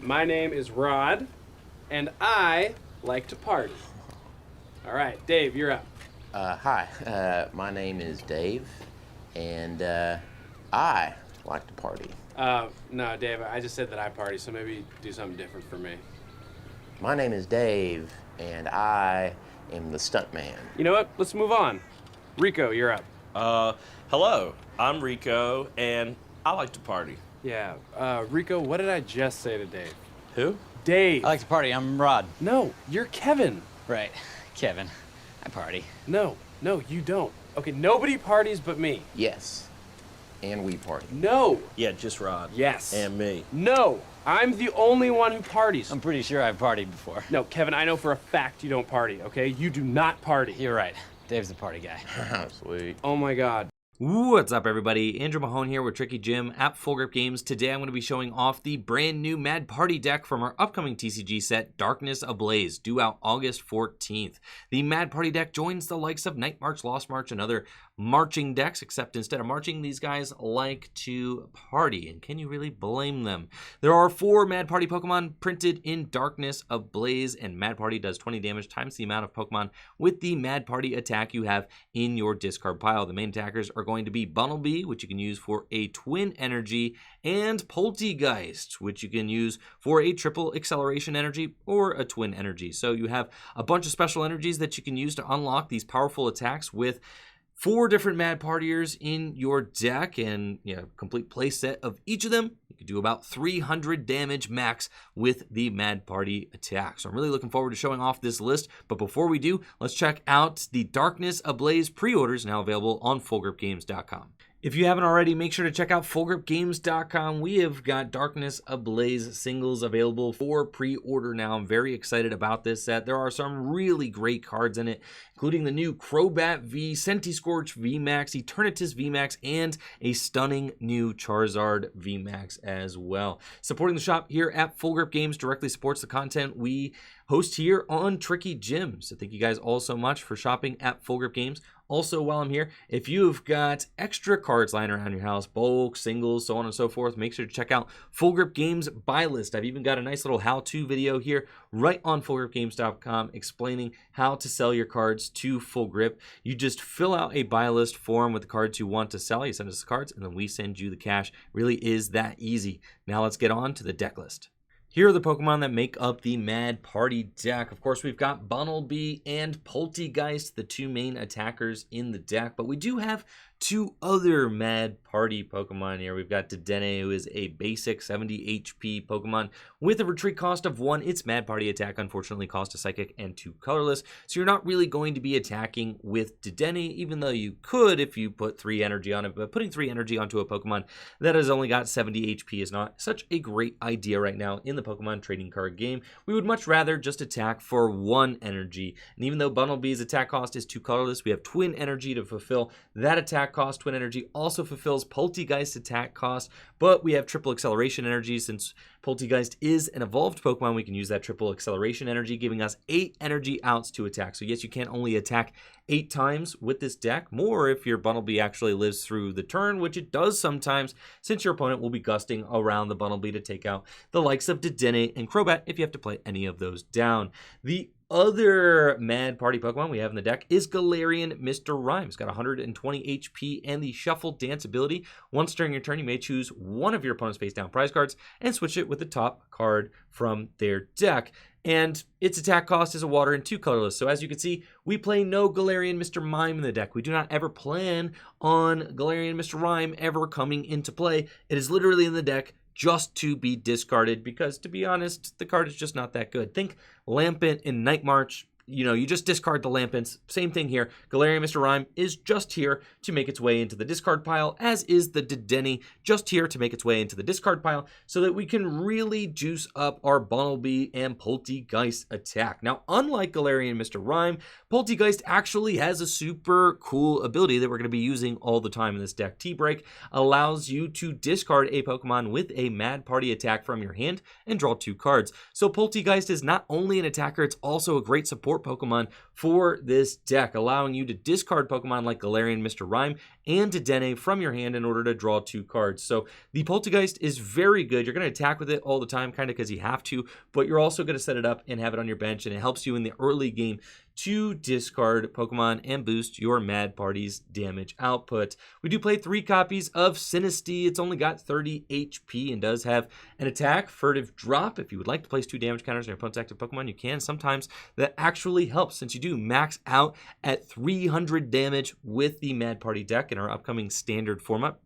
My name is Rod, and I like to party. All right, Dave, you're up. Hi, my name is Dave, and I like to party. No, Dave, I just said that I party, so maybe do something different for me. My name is Dave, and I am the stuntman. You know what? Let's move on. Rico, you're up. Hello, I'm Rico, and I like to party. Yeah, Rico, what did I just say to Dave? Who? Dave. I like to party. I'm Rod. No, you're Kevin. Right. Kevin. I party. No, you don't. Okay, nobody parties but me. Yes, and we party. No. Yeah, just Rod. Yes. And me. No, I'm the only one who parties. I'm pretty sure I've partied before. No, Kevin, I know for a fact you don't party, okay? You do not party. You're right. Dave's the party guy. Sweet. Oh my God. What's up, everybody? Andrew Mahone here with Tricky Jim at Full Grip Games. Today I'm going to be showing off the brand new Mad Party deck from our upcoming TCG set, Darkness Ablaze, due out August 14th. The Mad Party deck joins the likes of Night March, Lost March, and other marching decks, except instead of marching, these guys like to party, and can you really blame them? There are 4 Mad Party Pokemon printed in Darkness Ablaze, and Mad Party does 20 damage times the amount of Pokemon with the Mad Party attack you have in your discard pile. The main attackers are going to be Bunnelby, which you can use for a twin energy, and Polteageist, which you can use for a triple acceleration energy or a twin energy. So you have a bunch of special energies that you can use to unlock these powerful attacks with 4 different Mad Partiers in your deck, and complete play set of each of them. You can do about 300 damage max with the Mad Party attack. So I'm really looking forward to showing off this list. But before we do, let's check out the Darkness Ablaze pre-orders now available on FullGripGames.com. If you haven't already, make sure to check out FullGripGames.com. We have got Darkness Ablaze singles available for pre-order now. I'm very excited about this set. There are some really great cards in it, including the new Crobat V, Centiskorch VMAX, Eternatus VMAX, and a stunning new Charizard VMAX as well. Supporting the shop here at Full Grip Games directly supports the content we host here on Tricky Jim. So thank you guys all so much for shopping at Full Grip Games. Also, while I'm here, if you've got extra cards lying around your house, bulk, singles, so on and so forth, make sure to check out Full Grip Games buy list. I've even got a nice little how-to video here right on FullGripGames.com explaining how to sell your cards to Full Grip. You just fill out a buy list form with the cards you want to sell. You send us the cards, and then we send you the cash. Really is that easy. Now let's get on to the deck list. Here are the Pokemon that make up the Mad Party deck. Of course, we've got Bunnelby and Polteageist, the 2 main attackers in the deck, but we do have 2 other Mad Party Pokemon here. We've got Dedenne, who is a basic 70 HP Pokemon with a retreat cost of 1. Its Mad Party attack, unfortunately, costs a Psychic and 2 colorless, so you're not really going to be attacking with Dedenne, even though you could if you put 3 energy on it. But putting 3 energy onto a Pokemon that has only got 70 HP is not such a great idea right now in the Pokemon trading card game. We would much rather just attack for 1 energy. And even though Bunnelby's attack cost is 2 colorless, we have twin energy to fulfill that attack cost. Twin energy also fulfills Polteageist's attack cost, but we have triple acceleration energy. Since Polteageist is an evolved Pokemon, we can use that triple acceleration energy, giving us 8 energy outs to attack. So yes, you can only attack 8 times with this deck, more if your Bunnelby actually lives through the turn, which it does sometimes, since your opponent will be gusting around the Bunnelby to take out the likes of Dedenne and Crobat if you have to play any of those down. The other Mad Party Pokemon we have in the deck is Galarian Mr. Rime. It's got 120 HP and the Shuffle Dance ability. Once during your turn, you may choose one of your opponent's face down prize cards and switch it with the top card from their deck. And its attack cost is a water and 2 colorless. So as you can see, we play no Galarian Mr. Mime in the deck. We do not ever plan on Galarian Mr. Rime ever coming into play. It is literally in the deck just to be discarded because, to be honest, the card is just not that good. Think Lampent in Night March. You just discard the Lampents. Same thing here. Galarian Mr. Rime is just here to make its way into the discard pile, as is the Dedenne, just here to make its way into the discard pile, so that we can really juice up our Bunnelby and Polteageist attack. Now, unlike Galarian Mr. Rime, Polteageist actually has a super cool ability that we're going to be using all the time in this deck. T-Break allows you to discard a Pokemon with a Mad Party attack from your hand and draw 2 cards. So Polteageist is not only an attacker, it's also a great support Pokemon for this deck, allowing you to discard Pokemon like Galarian Mr. Rime and Dedenne from your hand in order to draw 2 cards. So the Polteageist is very good. You're going to attack with it all the time, kind of because you have to, but you're also going to set it up and have it on your bench, and it helps you in the early game to discard Pokemon and boost your Mad Party's damage output. We do play 3 copies of Sinistea. It's only got 30 HP and does have an attack, furtive drop. If you would like to place 2 damage counters on your opponent's active Pokemon, you can. Sometimes that actually helps, since you do max out at 300 damage with the Mad Party deck in our upcoming standard format.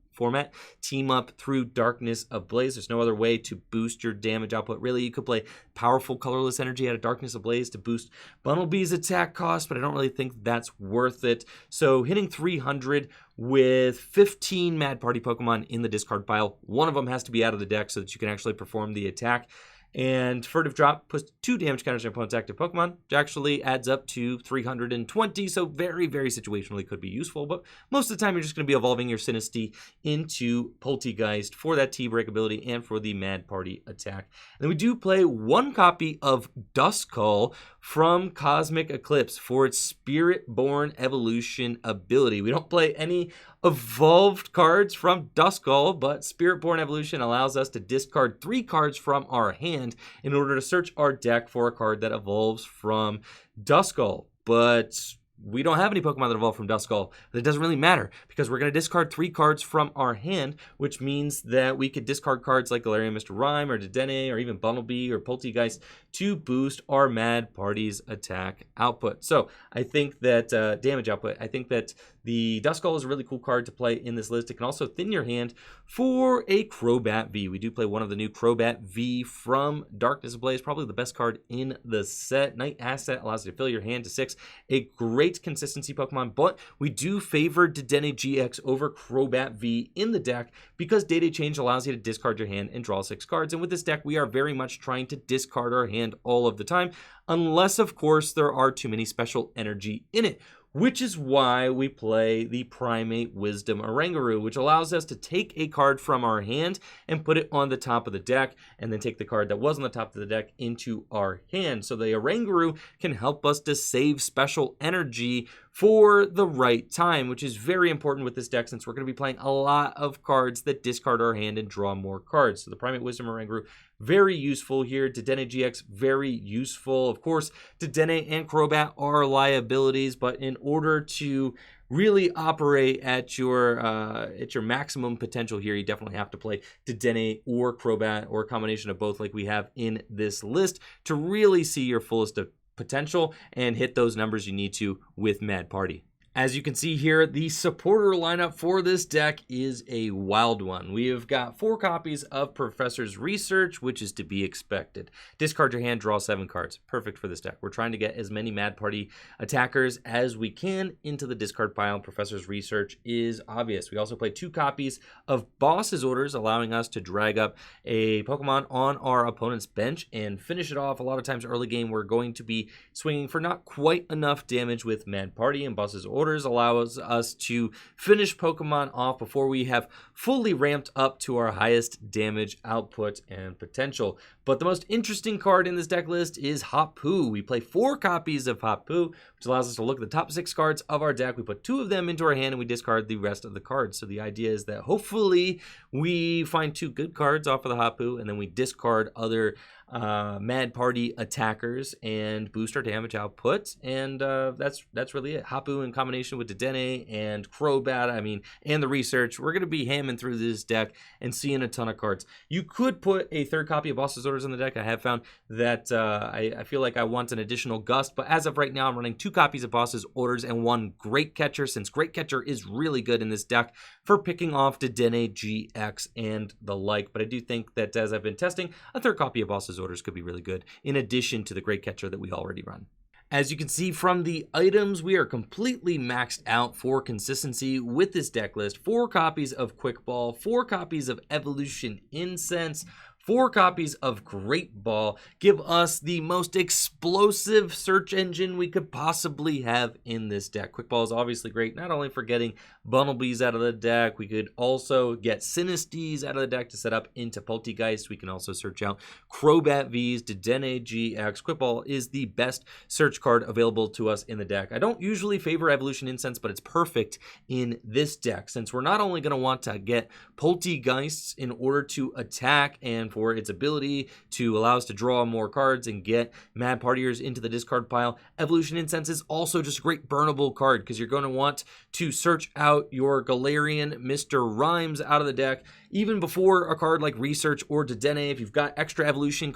Team up through Darkness Ablaze. There's no other way to boost your damage output. Really, you could play powerful colorless energy out of Darkness Ablaze to boost Bunnelby's attack cost, but I don't really think that's worth it. So hitting 300 with 15 Mad Party Pokemon in the discard pile, one of them has to be out of the deck so that you can actually perform the attack. And furtive drop puts 2 damage counters on your opponent's active Pokemon, which actually adds up to 320, so very, very situationally could be useful, but most of the time you're just going to be evolving your Sinistea into Polteageist for that T-Break ability and for the Mad Party attack. And then we do play 1 copy of Duskull from Cosmic Eclipse for its Spirit-Born Evolution ability. We don't play any evolved cards from Duskull, but Spirit-Born Evolution allows us to discard 3 cards from our hand in order to search our deck for a card that evolves from Duskull. But we don't have any Pokemon that evolve from Duskull, but it doesn't really matter because we're going to discard 3 cards from our hand, which means that we could discard cards like Galarian Mr. Rime or Dedenne or even Bunnelby or Polteageist to boost our Mad Party's attack output. So I think that damage output, I think that the Duskull is a really cool card to play in this list. It can also thin your hand for a Crobat V. We do play one of the new Crobat V from Darkness Ablaze, probably the best card in the set. Night Asset allows you to fill your hand to 6. A great consistency Pokemon, but we do favor Dedenne GX over Crobat V in the deck because Day-Day Change allows you to discard your hand and draw 6 cards. And with this deck, we are very much trying to discard our hand all of the time, unless, of course, there are too many special energy in it. Which is why we play the Primate Wisdom Oranguru, which allows us to take a card from our hand and put it on the top of the deck, and then take the card that was on the top of the deck into our hand. So the Oranguru can help us to save special energy for the right time, which is very important with this deck since we're going to be playing a lot of cards that discard our hand and draw more cards. So the Primate Wisdom Oranguru, very useful here. Dedenne GX, very useful. Of course, Dedenne and Crobat are liabilities, but in order to really operate at your maximum potential here, you definitely have to play Dedenne or Crobat or a combination of both like we have in this list to really see your fullest of potential and hit those numbers you need to with Mad Party. As you can see here, the supporter lineup for this deck is a wild one. We have got 4 copies of Professor's Research, which is to be expected. Discard your hand, draw 7 cards. Perfect for this deck. We're trying to get as many Mad Party attackers as we can into the discard pile. Professor's Research is obvious. We also play 2 copies of Boss's Orders, allowing us to drag up a Pokemon on our opponent's bench and finish it off. A lot of times early game, we're going to be swinging for not quite enough damage with Mad Party, and Boss's Orders allows us to finish Pokemon off before we have fully ramped up to our highest damage output and potential. But the most interesting card in this deck list is Hapu. We play 4 copies of Hapu, which allows us to look at the top 6 cards of our deck. We put 2 of them into our hand and we discard the rest of the cards. So the idea is that hopefully we find 2 good cards off of the Hapu and then we discard other Mad Party attackers and boost our damage output, and that's really it. Hapu in combination with Dedenne and Crobat, and the Research, we're going to be hamming through this deck and seeing a ton of cards. You could put a 3rd copy of Boss's Orders in the deck. I have found that I feel like I want an additional gust, but as of right now, I'm running 2 copies of Boss's Orders and 1 Great Catcher, since Great Catcher is really good in this deck for picking off Dedenne GX and the like. But I do think that as I've been testing, a 3rd copy of Boss's Orders could be really good in addition to the Great Catcher that we already run. As you can see from the items, we are completely maxed out for consistency with this deck list. 4 copies of Quick Ball, 4 copies of Evolution Incense, 4 copies of Great Ball give us the most explosive search engine we could possibly have in this deck. Quick Ball is obviously great, not only for getting Bunnelbys out of the deck, we could also get Sinesteas out of the deck to set up into Polteageist. We can also search out Crobat V's, Dedenne GX. Quick Ball is the best search card available to us in the deck. I don't usually favor Evolution Incense, but it's perfect in this deck since we're not only going to want to get Polteageists in order to attack and for its ability to allow us to draw more cards and get Mad Partiers into the discard pile. Evolution Incense is also just a great burnable card because you're going to want to search out your Galarian Mr. Rimes out of the deck even before a card like Research or Dedenne. If you've got extra Evolution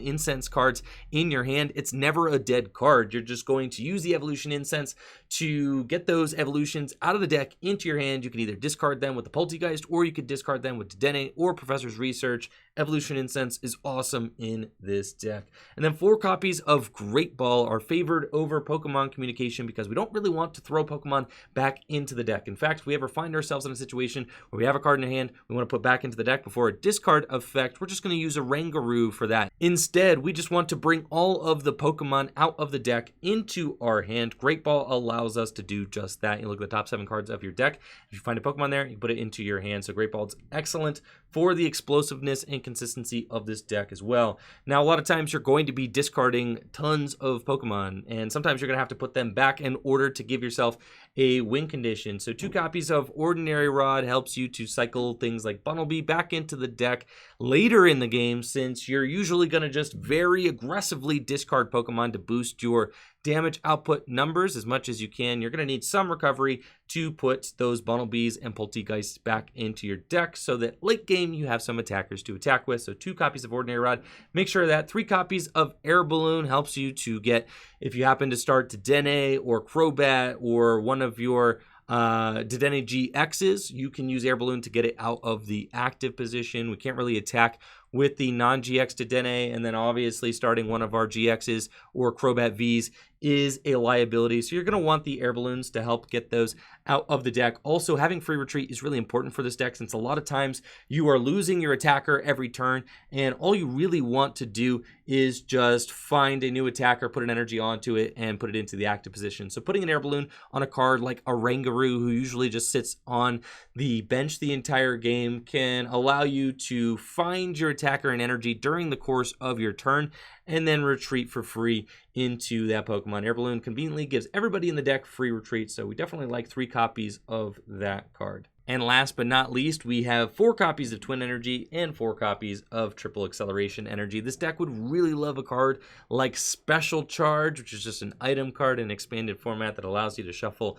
Incense cards in your hand, it's never a dead card. You're just going to use the Evolution Incense to get those evolutions out of the deck into your hand. You can either discard them with the Polteageist or you could discard them with Dedenne or Professor's Research. Evolution Incense is awesome in this deck. And then 4 copies of Great Ball are favored over Pokemon Communication because we don't really want to throw Pokemon back into the deck. In fact, if we ever find ourselves in a situation where we have a card in hand we want to put back into the deck before a discard effect, we're just going to use Oranguru for that. Instead, we just want to bring all of the Pokemon out of the deck into our hand. Great Ball allows us to do just that. You look at the top 7 cards of your deck. If you find a Pokemon there, you put it into your hand. So Great Ball is excellent for the explosiveness and consistency of this deck as well. Now, a lot of times you're going to be discarding tons of Pokemon, and sometimes you're going to have to put them back in order to give yourself a win condition. So 2 copies of Ordinary Rod helps you to cycle things like Bunnelby back into the deck later in the game, since you're usually going to just very aggressively discard Pokemon to boost your damage output numbers as much as you can. You're going to need some recovery to put those Bunnelbys and Polteageists back into your deck so that late game you have some attackers to attack with. So 2 copies of Ordinary Rod. Make sure that 3 copies of Air Balloon helps you to get, if you happen to start Dedenne or Crobat or one of your Dedenne GXs, you can use Air Balloon to get it out of the active position. We can't really attack with the non-GX Dedenne, and then obviously starting one of our GXs or Crobat Vs is a liability. So you're going to want the Air Balloons to help get those out of the deck. Also, having free retreat is really important for this deck since a lot of times you are losing your attacker every turn, and all you really want to do is just find a new attacker, put an energy onto it, and put it into the active position. So putting an Air Balloon on a card like Oranguru, who usually just sits on the bench the entire game, can allow you to find your attacker and energy during the course of your turn and then retreat for free into that Pokemon. Air Balloon conveniently gives everybody in the deck free retreat, so we definitely like 3 copies of that card. And last but not least, we have 4 copies of Twin Energy and 4 copies of Triple Acceleration Energy. This deck would really love a card like Special Charge, which is just an item card in expanded format that allows you to shuffle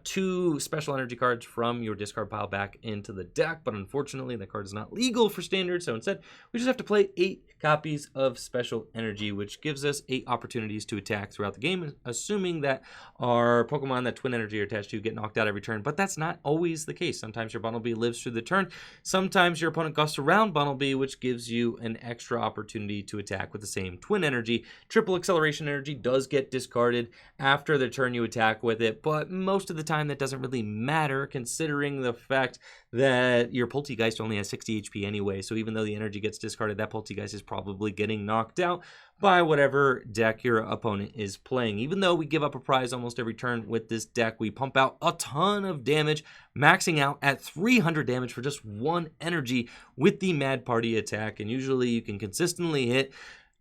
2 special energy cards from your discard pile back into the deck, but unfortunately that card is not legal for standard, so instead we just have to play 8 copies of special energy, which gives us 8 opportunities to attack throughout the game, assuming that our Pokemon that Twin Energy are attached to get knocked out every turn. But that's not always the case. Sometimes your Bunnelby lives through the turn, sometimes your opponent gusts around Bunnelby, which gives you an extra opportunity to attack with the same Twin Energy. Triple Acceleration Energy does get discarded after the turn you attack with it, but most of the time that doesn't really matter, considering the fact that your Polteageist only has 60 HP anyway. So even though the energy gets discarded, that Polteageist is probably getting knocked out by whatever deck your opponent is playing. Even though we give up a prize almost every turn with this deck, we pump out a ton of damage, maxing out at 300 damage for just 1 energy with the Mad Party attack. And usually you can consistently hit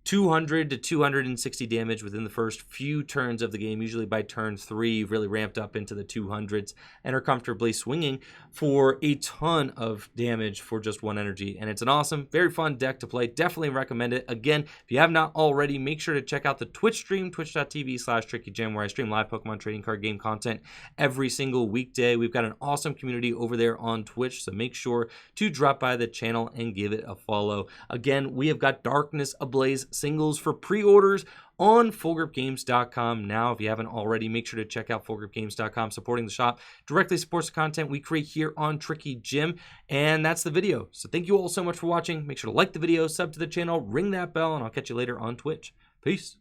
200 to 260 damage within the first few turns of the game. Usually by turn 3, you've really ramped up into the 200s and are comfortably swinging for a ton of damage for just 1 energy. And it's an awesome, very fun deck to play. Definitely recommend it. Again, if you have not already, make sure to check out the Twitch stream, twitch.tv/TrickyGem, where I stream live Pokemon trading card game content every single weekday. We've got an awesome community over there on Twitch, so make sure to drop by the channel and give it a follow. Again, we have got Darkness Ablaze singles for pre-orders on FullGripGames.com now. If you haven't already, make sure to check out FullGripGames.com. Supporting the shop directly supports the content we create here on Tricky Jim, and that's the video. So thank you all so much for watching. Make sure to like the video, sub to the channel, ring that bell, and I'll catch you later on Twitch. Peace.